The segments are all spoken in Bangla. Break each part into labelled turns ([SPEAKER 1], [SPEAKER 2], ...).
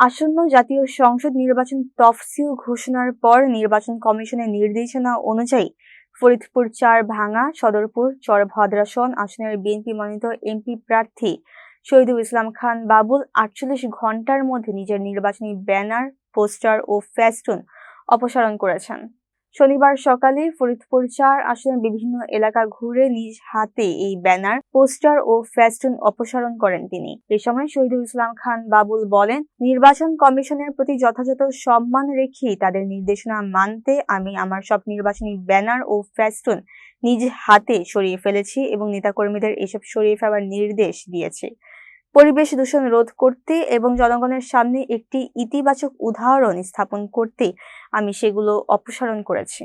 [SPEAKER 1] আসন্ন জাতীয় সংসদ নির্বাচন তফসিল ঘোষণার পর নির্বাচন কমিশনের নির্দেশনা অনুযায়ী ফরিদপুর-৪ ভাঙ্গা, সদরপুর, চরভদ্রাসন আসনের বিএনপি মনোনীত এমপি প্রার্থী শহীদুল ইসলাম খান বাবুল ৪৮ ঘণ্টার মধ্যে নিজের নির্বাচনী ব্যানার, পোস্টার ও ফেস্টুন অপসারণ করেছেন। শনিবার সকালে ফরিদপুর-৪ আসনের বিভিন্ন এলাকা ঘুরে নিজ হাতে এই ব্যানার, পোস্টার ও ফেস্টুন অপসারণ করেন তিনি। এ সময় শহীদুল ইসলাম খান বাবুল বলেন, নির্বাচন কমিশনের প্রতি যথাযথ সম্মান রেখেই তাদের নির্দেশনা মানতে আমি আমার সব নির্বাচনী ব্যানার ও ফেস্টুন নিজ হাতে সরিয়ে ফেলেছি এবং নেতাকর্মীদের এসব সরিয়ে ফেলার নির্দেশ দিয়েছি। পরিবেশ দূষণ রোধ করতে এবং জনগণের সামনে একটি ইতিবাচক উদাহরণ স্থাপন করতে আমি সেগুলো অপসারণ করেছি।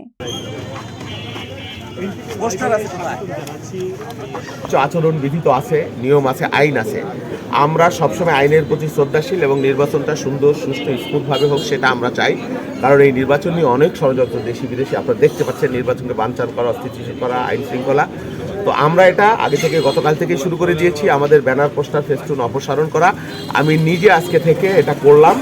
[SPEAKER 2] আচরণ বিধি তো আছে, নিয়ম আছে, আইন আছে। আমরা সবসময় আইনের প্রতি শ্রদ্ধাশীল এবং নির্বাচনটা সুন্দর, সুষ্ঠু, স্মুথভাবে হোক সেটা আমরা চাই। কারণ এই নির্বাচন নিয়ে অনেক ষড়যন্ত্র দেশি বিদেশি আপনারা দেখতে পাচ্ছেন, নির্বাচনকে বানচাল করা, অস্থিতিশীল করা, আইন শৃঙ্খলা। তো আমরা এটা আগে থেকে গতকাল থেকে শুরু করে দিয়েছি, আমাদের ব্যানার, পোস্টার, ফেস্টুন অপসারণ করা। আমি নিজে আজকে থেকে এটা করলাম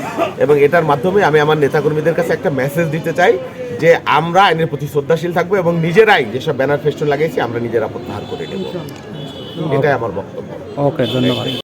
[SPEAKER 2] এবং এটার মাধ্যমে আমি আমার নেতাকর্মীদের কাছে একটা মেসেজ দিতে চাই যে আমরা আইনের প্রতি শ্রদ্ধাশীল থাকবো এবং নিজেরাই যেসব ব্যানার ফেস্টুন লাগিয়েছি আমরা নিজেরা প্রত্যাহার করে নেব। এটাই আমার বক্তব্য।
[SPEAKER 3] ওকে, ধন্যবাদ।